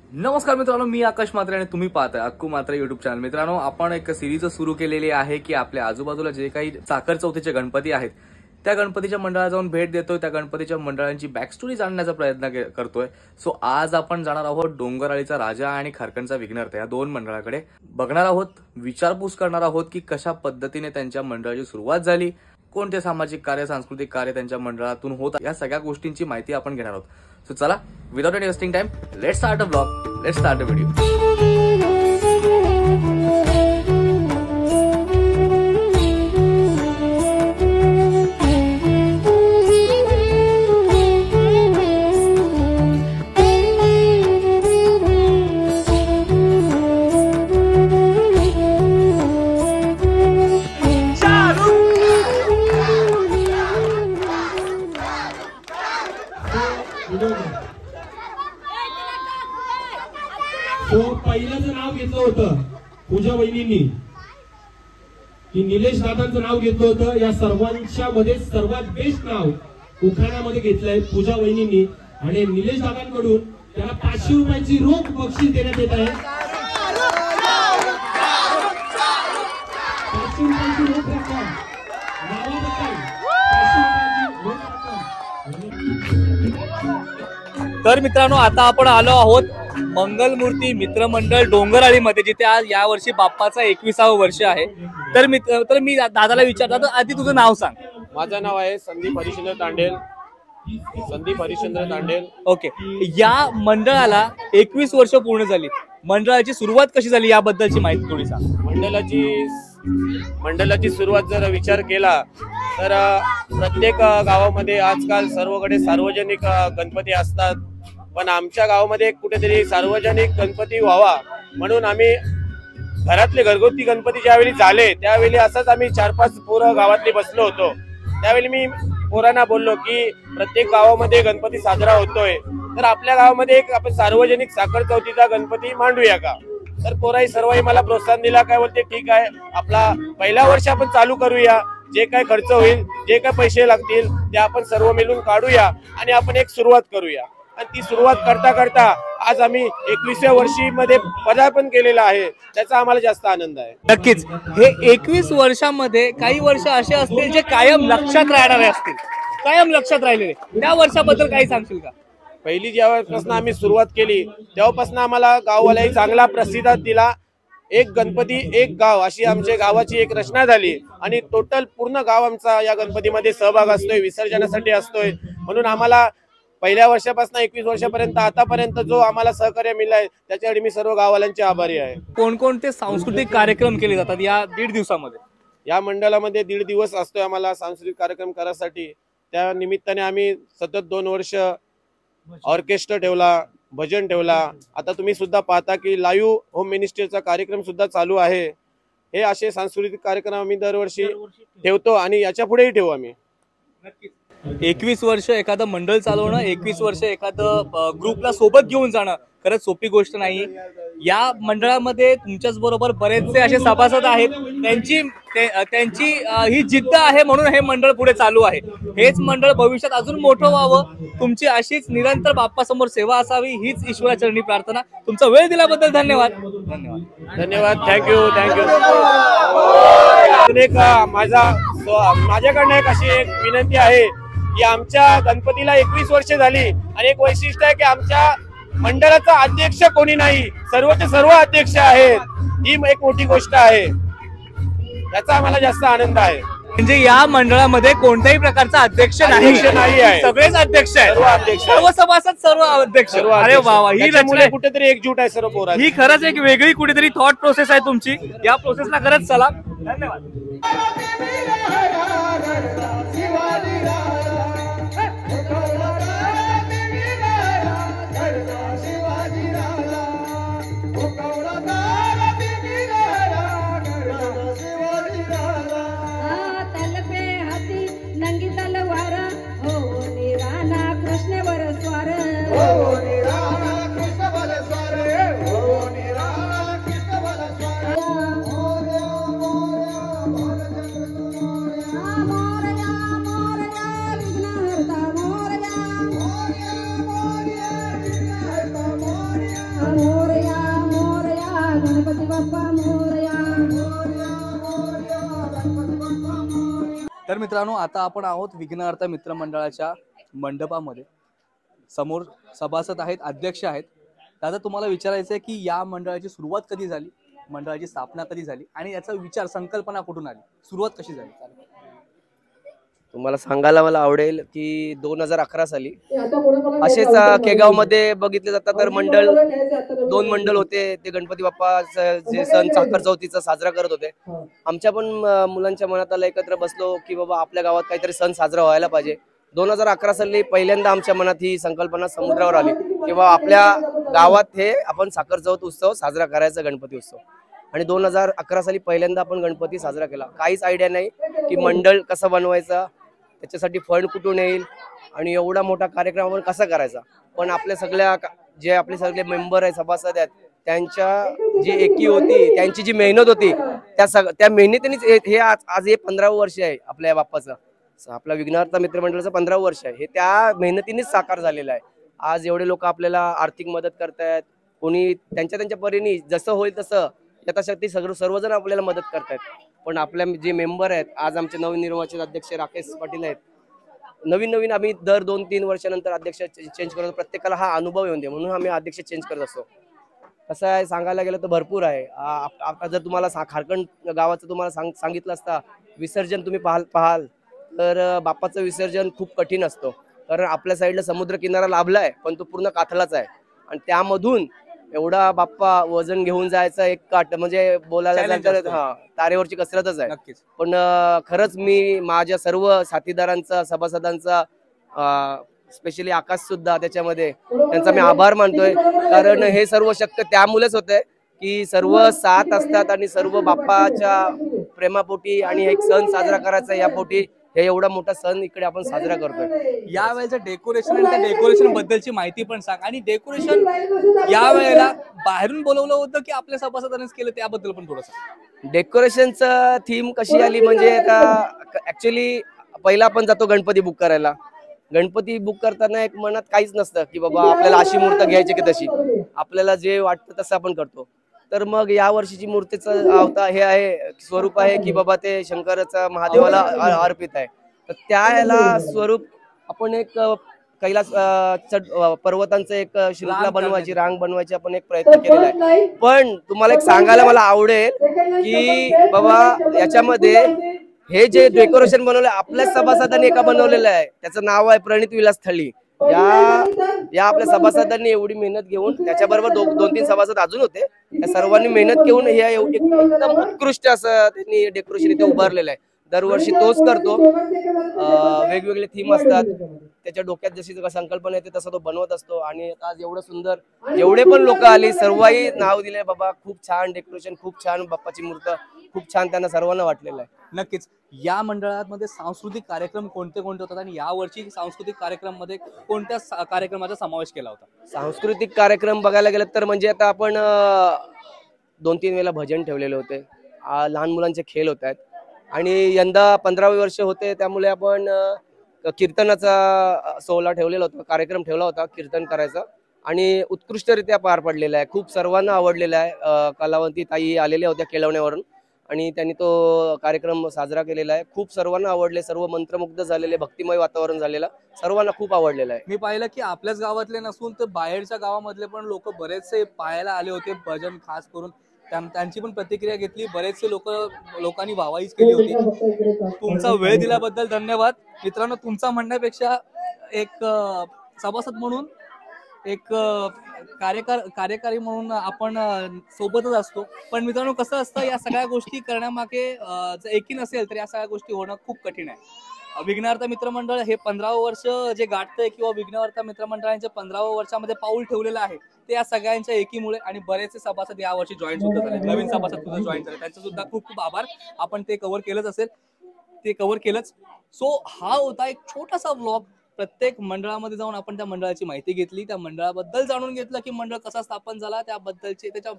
नमस्कार मित्रांनो, मी आकाश म्हात्रे आणि तुम्ही पाहताय अक्कू म्हात्रे युट्यूब चॅनल। मित्रांनो, आपण एक सिरीज सुरू केलेली आहे की आपल्या आजूबाजूला जे काही साखर चौथीचे गणपती आहेत त्या गणपतीच्या मंडळाला जाऊन भेट देतोय, त्या गणपतीच्या मंडळांची बॅक स्टोरी जाणण्याचा प्रयत्न करतोय। सो आज आपण जाणार आहोत डोंगरआळीचा राजा आणि खारकणचा विघ्नहर्ता या दोन मंडळाकडे, बघणार आहोत, विचारपूस करणार आहोत की कशा पद्धतीने त्यांच्या मंडळाची सुरुवात झाली, कोणते सामाजिक कार्य सांस्कृतिक कार्य त्यांच्या मंडळातून होत, या सगळ्या गोष्टींची माहिती आपण घेणार आहोत। सो चला, without any wasting time, let's start a blog, let's start a video. तो पहिल्याचं नाव घेतलं होतं पूजा वहिनींनी, की निलेश दादांचं नाव घेतलं होतं। या सर्वांच्या मध्ये सर्वात बेस्ट नाव उखाण्यामध्ये घेतलंय पूजा वहिनींनी आणि निलेश दादांकडून त्याला 500 रुपयाची रोख बक्षीस देण्यात येत आहे। 500 रुपयाची रोख रक्कम नावाबद्दल 500 रुपयाची रोख रक्कम। तर मित्रांनो, आता आपण आलो आहोत मंगलमूर्ती मित्रमंडळ डोंगरआळीमध्ये, जिथे आज यावर्षी बाप्पाचा 21वे वर्ष आहे। तर मी दादाला विचारलं, तर आधी तुझं नाव सांग। माझं नाव आहे संदीप हरिश्चंद्र तांडेल। ओके, या मंडळाला 21 वर्ष पूर्ण झाली, मंडळाची सुरुवात कशी झाली याबद्दलची माहिती थोडी सांग। मंडळाची सुरुवात जर विचार केला तर प्रत्येक गावामध्ये आजकाल सर्वकडे सार्वजनिक गणपती असतात, पण आमच्या गावामध्ये कुठेतरी सार्वजनिक गणपती व्हावा म्हणून आम्ही घरातले घरगुती गणपती ज्यावेळी झाले त्यावेळी असंच आम्ही 4-5 पोरं गावातली बसलो होतो। त्यावेळी मी पोरांना बोललो की प्रत्येक गावामध्ये गणपती साजरा होतोय, तर आपल्या गावामध्ये एक आपण सार्वजनिक साखर चौथीचा गणपती मांडूया का। तर पोराही सर्वही मला प्रोत्साहन दिला, काय बोलते ठीक आहे, आपला पहिल्या वर्ष आपण चालू करूया, जे काय खर्च होईल, जे काय पैसे लागतील ते आपण सर्व मिळून काढूया आणि आपण एक सुरुवात करूया। आणि ती सुरुवात करता करता आज आम्ही 21व्या वर्षी मध्ये पदार्पण केलेलं आहे, त्याचा आम्हाला जास्त आनंद आहे। नक्कीच, हे 21 वर्षांमध्ये काही वर्ष असे असतील जे कायम लक्षात राहणारे असतील, कायम लक्षात राहिलेले, त्या वर्षाबद्दल काही सांगशील का? पहिली जेव्हापासून आम्ही सुरुवात केली तेव्हापासून आम्हाला गाववाल्याही चांगला प्रतिसाद दिला। एक गणपती एक गाव अशी आमच्या गावाची एक रचना झाली आणि टोटल पूर्ण गाव आमचा या गणपतीमध्ये सहभाग असतोय, विसर्जनासाठी असतोय। म्हणून आम्हाला पहिल्या वर्षापासून 21 वर्षापर्यंत आतापर्यंत जो आम्हाला सहकार्य मिळालंय त्याच्यासाठी मी सर्व गाववाल्यांचे आभारी आहे। कोणकोणते सांस्कृतिक कार्यक्रम केले जातात या 1.5 दिवसामध्ये? या मंडळामध्ये 1.5 दिवस असतोय आम्हाला सांस्कृतिक कार्यक्रम करायसाठी। त्या निमित्ताने आम्ही सतत 2 वर्ष ऑर्केस्ट्रा ठेवला, भजन ठेवला, आता तुम्ही सुद्धा पाहता की लाईव्ह होम मिनिस्ट्रीचा कार्यक्रम सुद्धा चालू आहे। हे असे सांस्कृतिक कार्यक्रम आम्ही दरवर्षी ठेवतो आणि याच्या पुढेही ठेवू आम्ही। 21 वर्ष एखादं मंडळ चालवणं, 21 वर्ष एखादं ग्रुपला सोबत घेऊन जाणं खरंच सोपी गोष्ट नाही। या मंडळामध्ये तुमच्याच बरोबर बरेचसे असे सभासद आहेत, त्यांची ही जिद्द आहे म्हणून हे मंडळ पुढे चालू आहे। हेच मंडळ भविष्यात अजून मोठं व्हावं, तुमची अशीच निरंतर बाप्पासमोर सेवा असावी हीच ईश्वराचरणी प्रार्थना। तुमचा वेळ दिल्याबद्दल धन्यवाद। धन्यवाद, थँक्यू। माझ्याकडनं एक अशी एक विनंती आहे की आमच्या गणपतीला 21 वर्ष झाली आणि एक वैशिष्ट्य आहे की आमच्या मंडळाचा अध्यक्ष कोणी नाही, सर्वचे सर्व अध्यक्ष आहेत। ही एक मोठी गोष्ट आहे, याचा आम्हाला जास्त आनंद आहे। म्हणजे या मंडळामध्ये कोणत्याही प्रकारचा अध्यक्ष नाही आहे, सगळेच अध्यक्ष आहेत, सर्व सभासद सर्व अध्यक्ष। अरे वा वा, ही रचना कुठेतरी एकजूट आहे सर्व पोरांची, ही खरंच एक वेगळी कुठेतरी थॉट प्रोसेस आहे तुमची। या प्रोसेसला खरंच चला, धन्यवाद। मोरया तर मित्रांनो, आता आपण आहोत विघ्नहर्ता मित्रमंडळाच्या मंडपामध्ये. समोर सभासद आहेत, अध्यक्ष आहेत. दादा, तुम्हाला विचारायचं आहे की या मंडळाची सुरुवात कधी झाली, मंडळाची स्थापना कधी झाली आणि याचा विचार संकल्पना कुठून आली, सुरुवात कशी झाली? तुम्हाला सांगायला मला आवडेल की 2011 साली असेच केगाव मध्ये बघितले जातात तर दोन मंडळ होते. ते गणपती बाप्पा जे सण साखर चौथीचा साजरा करत होते. आमच्या पण मुलांच्या मनात आलं, एकत्र बसलो की बाबा आपल्या गावात काहीतरी सण साजरा व्हायला पाहिजे. 2011 साली पहिल्यांदा आमच्या मनात ही संकल्पना समुद्रावर आली की बाबा आपल्या गावात हे आपण साखर चौथ उत्सव साजरा करायचा, गणपती उत्सव. आणि 2011 साली पहिल्यांदा आपण गणपती साजरा केला. काहीच आयडिया नाही की मंडळ कसं बनवायचा, त्याच्यासाठी फंड कुठून येईल आणि एवढा मोठा कार्यक्रम आपण कसा करायचा. पण आपल्या सगळ्या जे आपले सगळे मेंबर आहेत, सभासद आहेत, त्यांच्या जी एकी होती, त्यांची जी मेहनत होती, त्या मेहनतीनेच हे आज हे 15वं वर्ष आहे आपल्या बाप्पाचं. आपला विघ्नहर्ता मित्रमंडळाचं 15वं वर्ष आहे. हे त्या मेहनतीनेच साकार झालेलं आहे. आज एवढे लोक आपल्याला आर्थिक मदत करतायत, कोणी त्यांच्या परीने जसं होईल तसं यथाशक्ती सर्वजण आपल्याला मदत करतायत. पण आपल्या जे मेंबर आहेत, आज आमचे नवनिर्वाचित अध्यक्ष राकेश पाटील आहेत. नवीन आम्ही दर 2-3 वर्षानंतर अध्यक्ष चेंज करतो. प्रत्येकाला हा अनुभव येऊन दे म्हणून आम्ही अध्यक्ष चेंज करत असतो. कसं आहे, सांगायला गेलं तर भरपूर आहे. आता जर तुम्हाला खारकण गावाचं तुम्हाला सांगितलं असता विसर्जन तुम्ही पाहाल तर बाप्पाचं विसर्जन खूप कठीण असतो. कारण आपल्या साईडला समुद्र किनारा लाभला आहे, पण तो पूर्ण काथलाच आहे. आणि त्यामधून एवढा बाप्पा वजन घेऊन जायचं एक काट म्हणजे बोलायला तर तारेवरची कसरतच आहे. पण खरंच मी माझ्या सर्व साथीदारांचा, सभासदांचा, स्पेशली आकाश सुद्धा त्याच्यामध्ये त्यांचा मी आभार मानतोय. कारण हे सर्व शक्य त्यामुळेच होतंय की सर्व साथ असतात आणि सर्व बाप्पाच्या प्रेमापोटी आणि एक सण साजरा करायचा यापोटी हे एवढा मोठा सण इकडे आपण साजरा करतोय. या वेळेचं डेकोरेशन आणि त्या डेकोरेशन बद्दलची माहिती पण सांग. आणि डेकोरेशन या वेळेला बाहेरून बोलवलं होतं की आपल्या सभासदांनीच केलं, त्याबद्दल पण थोडंसं. डेकोरेशनचं थीम कशी आली म्हणजे आता ऍक्च्युली पहिला आपण जातो गणपती बुक करायला. गणपती बुक करताना एक मनात काहीच नसतं की बाबा आपल्याला अशी मूर्त घ्यायची की तशी, आपल्याला जे वाटतं तसं आपण करतो. तर मग या वर्षीची मूर्तीचं अवतार हे आहे, स्वरूप आहे की बाबा ते शंकराचा महादेवाला अर्पित आहे. तर त्याला स्वरूप आपण एक कैलास पर्वतांचं एक श्रृंखला बनवायची, रांग बनवायची आपण एक प्रयत्न केलेला आहे. पण तुम्हाला एक सांगायला मला आवडेल की बाबा याच्यामध्ये हे जे डेकोरेशन बनवलं आपल्याच सभासदांनी एका बनवलेलं आहे. त्याचं नाव आहे प्रणित विलास थळी. या आपल्या सभासदांनी एवढी मेहनत घेऊन, त्याच्याबरोबर 2-3 सभासद अजून होते, त्या सर्वांनी मेहनत घेऊन हे एकदम उत्कृष्ट असं त्यांनी डेकोरेशन इथे उभारलेलं आहे. दरवर्षी तोच करतो. वेगवेगळे थीम असतात, त्याच्या डोक्यात जशी संकल्पना येते तसं तो बनवत असतो. आणि आज एवढं सुंदर, जेवढे पण लोक आली सर्वही नाव दिले बाबा खूप छान डेकोरेशन, खूप छान बाप्पाची मूर्त, खूप छान त्यांना सर्वांना वाटलेलं आहे. नक्कीच. या मंडळामध्ये सांस्कृतिक कार्यक्रम कोणते होतात आणि या वर्षी सांस्कृतिक कार्यक्रम मध्ये कोणत्या कार्यक्रमाचा समावेश केला होता? सांस्कृतिक कार्यक्रम बघायला गेलं तर म्हणजे आता आपण 2-3 वेळेला भजन ठेवलेले होते, लहान मुलांचे खेळ होत आहेत. आणि यंदा 15वे वर्ष होते त्यामुळे आपण कीर्तनाचा सोहळा ठेवलेला होता, कार्यक्रम ठेवला होता कीर्तन करायचा. आणि उत्कृष्टरित्या पार पडलेला आहे. खूप सर्वांना आवडलेला आहे. कलावंती ताई आलेल्या होत्या केळवण्यावरून आणि त्यांनी तो कार्यक्रम साजरा केलेला आहे. खूप सर्वांना आवडले, सर्व मंत्रमुग्ध झालेले, भक्तिमय वातावरण झालेलं, सर्वांना खूप आवडलेलं आहे. मी पाहिलं की आपल्याच गावातले नसून तर बाहेरच्या गावामधले पण लोक बरेचसे पाहायला आले होते भजन, खास करून त्यांची पण प्रतिक्रिया घेतली. बरेचसे लोकांनी वाहवाहीच केली होती. तुमचा वेळ दिल्याबद्दल धन्यवाद. मित्रांनो, तुमचा म्हणण्यापेक्षा एक सभासद म्हणून, एक कार्यकारी म्हणून आपण सोबतच असतो. पण मित्रांनो, कसं असतं, या सगळ्या गोष्टी करण्यामागे जर एकी नसेल तर या सगळ्या गोष्टी होणं खूप कठीण आहे. विघ्नहर्ता मित्रमंडळ हे 15वं वर्ष जे गाठतंय किंवा विघ्नहर्ता मित्रमंडळांच्या 15व्या वर्षामध्ये पाऊल ठेवलेलं आहे ते या सगळ्यांच्या एकीमुळे. आणि बरेचसे सभासद या वर्षी जॉईन सुद्धा झाले, नवीन सभासद सुद्धा जॉईन झाले, त्यांचं सुद्धा खूप खूप आभार. आपण ते कव्हर केलंच असेल, ते कव्हर केलंच. सो हा होता एक छोटासा व्लॉग. प्रत्येक मंडळामध्ये जाऊन आपण त्या मंडळाची माहिती घेतली, त्या मंडळाबद्दल जाणून घेतलं की मंडळ कसा स्थापन झाला, त्याबद्दलची त्याच्या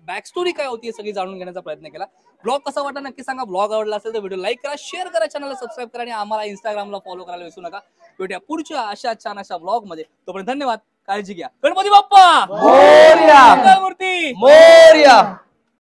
बॅक स्टोरी काय होती हे सगळी जाणून घेण्याचा प्रयत्न केला. ब्लॉग कसा वाटला नक्की सांगा. ब्लॉग आवडला असेल तर व्हिडिओ लाईक करा, शेअर करा, चॅनलला सबस्क्राईब करा आणि आम्हाला इंस्टाग्रामला फॉलो करायला विसरू नका. भेटूया पुढच्या अशा छान अशा ब्लॉग मध्ये. तोपर्यंत धन्यवाद, काळजी घ्या. गणपती बाप्पा मोरया. मोरया.